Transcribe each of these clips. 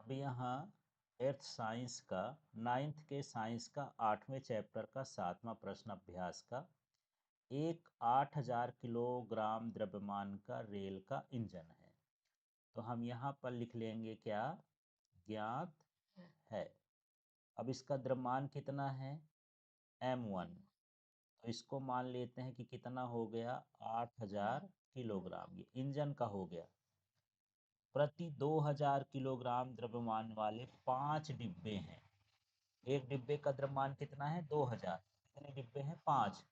अब यहाँ earth science का 9th के साइंस का 8वें चैप्टर का 7वां प्रश्न अभ्यास का एक 8000 किलोग्राम द्रव्यमान का रेल का इंजन है। तो हम यहाँ पर लिख लेंगे क्या, ज्ञात है। अब इसका द्रव्यमान कितना है, m1। तो इसको मान लेते हैं कि कितना हो गया, 8000 किलोग्राम। ये इंजन का हो गया। प्रति 2000 किलोग्राम द्रव्यमान वाले 5 डिब्बे हैं। एक डिब्बे का द्रव्यमान कितना है, 2000। कितने डिब्बे हैं, 5।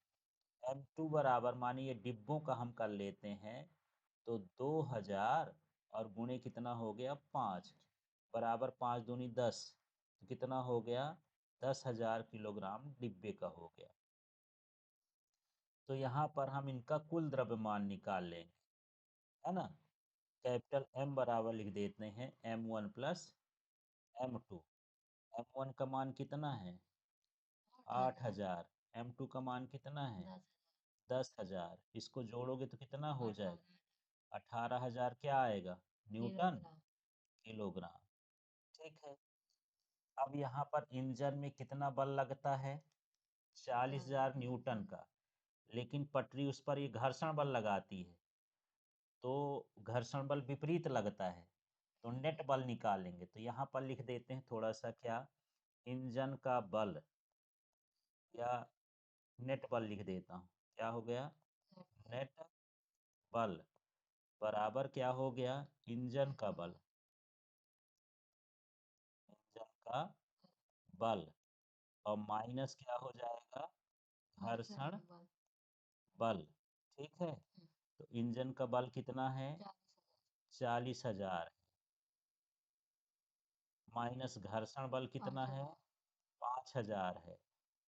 m2 बराबर, मानिए डिब्बों का हम कर लेते हैं, तो 2000 और गुणे कितना हो गया, 5 बराबर 5 दूनी 10। तो कितना हो गया, 10,000 किलोग्राम डिब्बे का हो गया। तो यहाँ पर हम इनका कुल द्रव्यमान निकाल लेंगे, है ना। कैपिटल M बराबर लिख देते हैं m1 प्लस m2। m1 का मान कितना है, 8000। m2 का मान कितना है, 10,000। इसको जोड़ोगे तो कितना हो जाएगा, 18,000 क्या आएगा, न्यूटन किलोग्राम। ठीक है। अब यहाँ पर इंजन में कितना बल लगता है, 40,000 न्यूटन का। लेकिन पटरी उस पर ये घर्षण बल लगाती है, तो घर्षण बल विपरीत लगता है। तो नेट बल निकालेंगे। तो यहाँ पर लिख देते हैं थोड़ा सा क्या, इंजन का बल या नेट बल लिख देता हूँ। क्या हो गया, नेट बल बराबर क्या हो गया, इंजन का बल, इंजन का बल, और माइनस क्या हो जाएगा, घर्षण बल। ठीक है। तो इंजन का बल कितना है, 40,000, माइनस घर्षण बल कितना है, 5,000 है।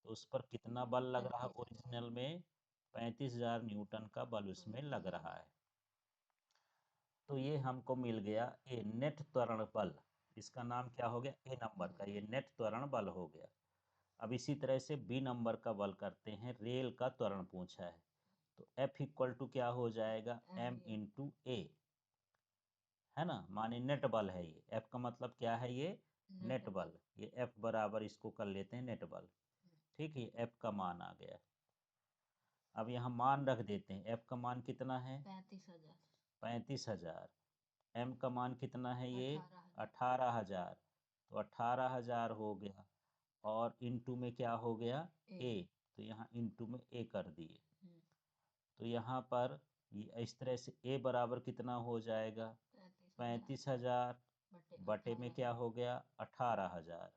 तो उस पर कितना बल लग रहा है, ओरिजिनल में 35,000 न्यूटन का बल उसमें लग रहा है। तो ये हमको मिल गया ए नेट त्वरण बल। इसका नाम क्या हो गया, ए नंबर का ये नेट त्वरण बल हो गया। अब इसी तरह से बी नंबर का बल करते हैं, रेल का त्वरण पूछा है। तो F इक्वल टू क्या हो जाएगा, m इंटू ए, है ना। माने नेट बल है ये, F का मतलब क्या है, ये नेट बल। ये F बराबर इसको कर लेते हैं नेट बल। ठीक है, F का मान आ गया। अब यहाँ मान रख देते हैं, F का मान कितना है, 35,000। M का मान कितना है, ये 18,000। तो 18,000 हो गया, और इंटू में क्या हो गया, A। तो यहाँ इंटू में A कर दिए। तो यहाँ पर ये इस तरह से A बराबर कितना हो जाएगा, 35,000 बटे में क्या हो गया, 18,000।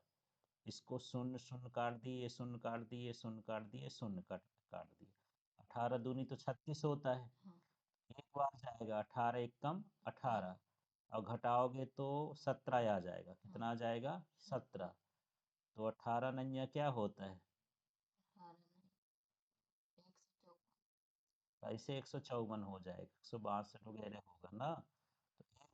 इसको शून्य शून्य काट दिए, शून्य काट दिए, शून्य काट दिए, शून्य काट दिए। 18 दूनी तो 36 होता है। एक बार जाएगा, 18 एक कम 18, और घटाओगे तो 17 आ जाएगा। कितना आ जाएगा, 17। तो 18 नंया क्या होता है, ऐसे 154 हो जाएगा, 162 वगैरह होगा ना।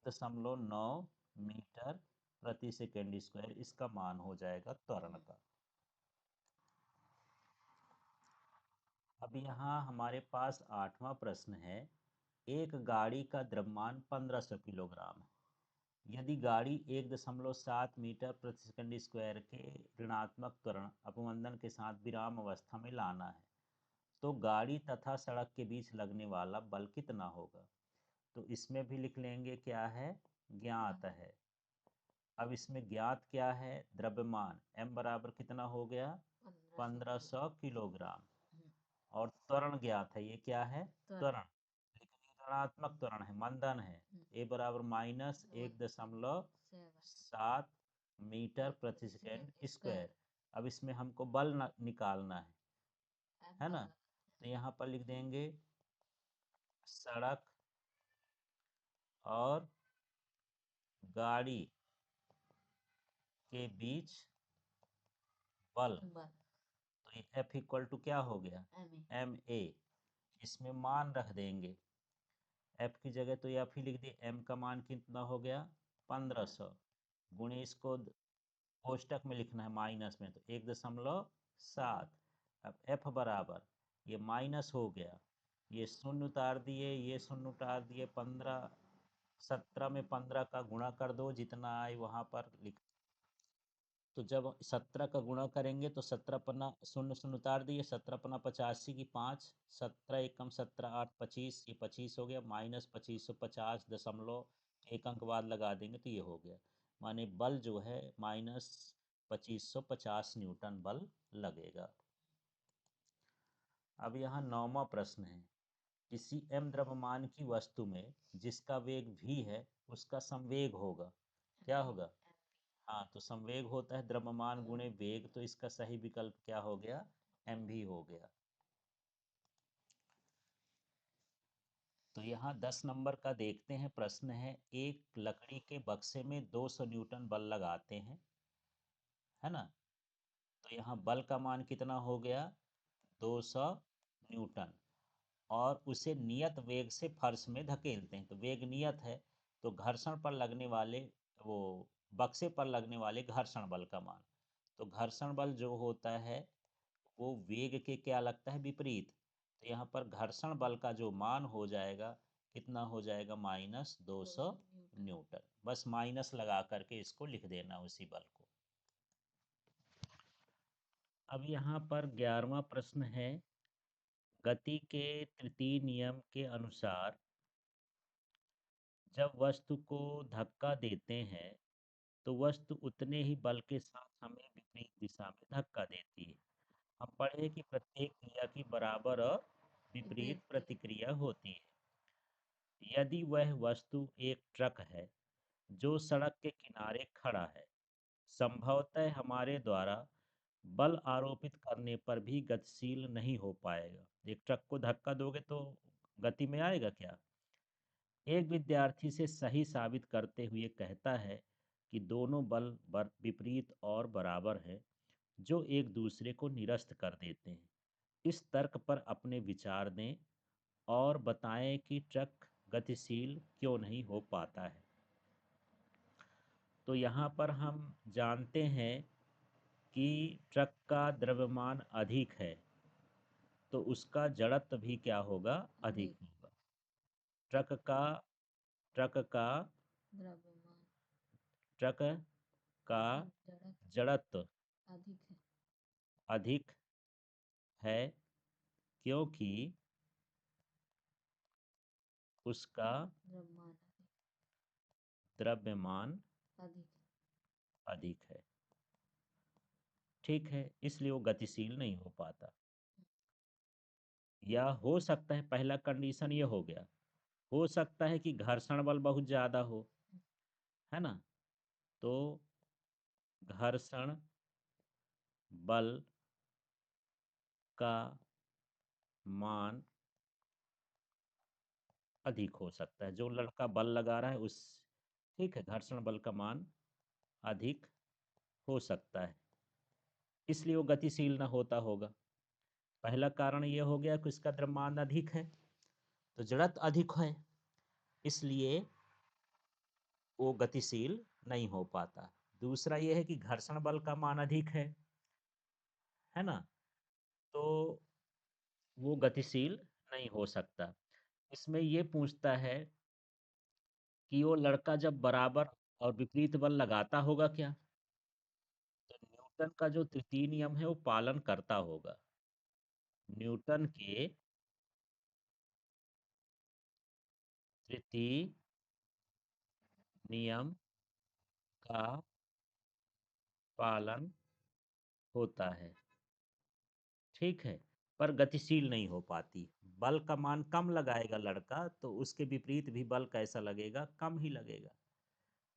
तो 1.9 मीटर प्रति सेकेंड स्क्वायर इसका मान हो जाएगा त्वरण का। अब यहाँ हमारे पास 8वां प्रश्न है। एक गाड़ी का द्रव्यमान 1500 किलोग्राम है। यदि गाड़ी 1.7 मीटर प्रति सेकंड स्क्वायर के ऋणात्मक त्वरण अपमंदन के साथ विराम अवस्था में लाना है, तो गाड़ी तथा सड़क के बीच लगने वाला बल कितना होगा। तो इसमें भी लिख लेंगे क्या है, ज्ञात है। अब इसमें ज्ञात क्या है, द्रव्यमान m बराबर कितना हो गया, 1500 किलोग्राम। और त्वरण ज्ञात है, ये क्या है, त्वरण। लेकिन ये ऋणात्मक त्वरण है, मंदन है। a बराबर माइनस 1.7 मीटर प्रति सेकेंड स्क्वायर। अब इसमें हमको बल निकालना है ना। तो यहाँ पर लिख देंगे सड़क और गाड़ी के बीच बल। तो ये F इक्वल टू क्या हो गया, ma। इसमें मान रख देंगे, F की जगह तो F ही लिख दिए। M का मान कितना हो गया, 1500, गुणे इसको कोष्टक में लिखना है माइनस में, तो 1.7। अब F बराबर, ये माइनस हो गया, ये शून्य उतार दिए, ये शून्य उतार दिए, 15 17 में 15 का गुणा कर दो, जितना आए वहाँ पर लिख। तो जब 17 का गुणा करेंगे तो 17 पन्ना शून्य शून्य उतार दिए, 17 पन्ना 85 की 5, 17 एकम 17 8 25, ये 25 हो गया, माइनस 2550.1 अंक बाद लगा देंगे तो ये हो गया। माने बल जो है माइनस 2550 न्यूटन बल लगेगा। अब यहाँ 9वां प्रश्न है, किसी m द्रव्यमान की वस्तु में जिसका वेग v है उसका संवेग होगा, क्या होगा? हाँ, तो संवेग होता है द्रव्यमान गुणे वेग, तो इसका सही विकल्प क्या हो गया? mv हो गया। तो यहाँ 10 नंबर का देखते हैं प्रश्न है, एक लकड़ी के बक्से में 200 न्यूटन बल लगाते हैं, है ना? तो यहाँ बल का मान कितना हो गया? 200 न्यूटन। और उसे नियत वेग से फर्श में धकेलते हैं, तो वेग नियत है, तो घर्षण पर लगने वाले वो बक्से पर लगने वाले घर्षण बल का मान, तो घर्षण बल जो होता है वो वेग के क्या लगता है? विपरीत। तो यहाँ पर घर्षण बल का जो मान हो जाएगा कितना हो जाएगा? -200 न्यूटन। बस माइनस लगा करके इसको लिख देना उसी बल को। अब यहाँ पर 11वां प्रश्न है, गति के तृतीय नियम के अनुसार जब वस्तु को धक्का देते हैं तो वस्तु उतने ही बल के साथ हमें विपरीत दिशा में धक्का देती है। हम पढ़े कि प्रत्येक क्रिया की बराबर और विपरीत प्रतिक्रिया होती है। यदि वह वस्तु एक ट्रक है जो सड़क के किनारे खड़ा है, संभवतः हमारे द्वारा बल आरोपित करने पर भी गतिशील नहीं हो पाएगा। एक ट्रक को धक्का दोगे तो गति में आएगा क्या? एक विद्यार्थी से सही साबित करते हुए कहता है कि दोनों बल विपरीत और बराबर हैं, जो एक दूसरे को निरस्त कर देते हैं। इस तर्क पर अपने विचार दें और बताएं कि ट्रक गतिशील क्यों नहीं हो पाता है। तो यहाँ पर हम जानते हैं कि ट्रक का द्रव्यमान अधिक है, तो उसका जड़त्व भी क्या होगा? अधिक होगा। ट्रक का ट्रक का द्रव्यमान ट्रक का जड़त्व अधिक है क्योंकि उसका द्रव्यमान अधिक है। ठीक है, इसलिए वो गतिशील नहीं हो पाता। या हो सकता है, पहला कंडीशन ये हो गया, हो सकता है कि घर्षण बल बहुत ज़्यादा हो, है ना? तो घर्षण बल का मान अधिक हो सकता है, जो लड़का बल लगा रहा है उस, ठीक है, घर्षण बल का मान अधिक हो सकता है, इसलिए वो गतिशील ना होता होगा। पहला कारण ये हो गया कि उसका द्रव्यमान अधिक है, तो जड़त्व अधिक है, इसलिए वो गतिशील नहीं हो पाता। दूसरा ये है कि घर्षण बल का मान अधिक है ना, तो वो गतिशील नहीं हो सकता। इसमें ये पूछता है कि वो लड़का जब बराबर और विपरीत बल लगाता होगा क्या, तो न्यूटन का जो तृतीय नियम है वो पालन करता होगा। न्यूटन के तृतीय नियम का पालन होता है, ठीक है, पर गतिशील नहीं हो पाती। बल का मान कम लगाएगा लड़का तो उसके विपरीत भी बल कैसा लगेगा? कम ही लगेगा।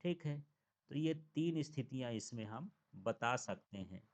ठीक है, तो ये 3 स्थितियां इसमें हम बता सकते हैं।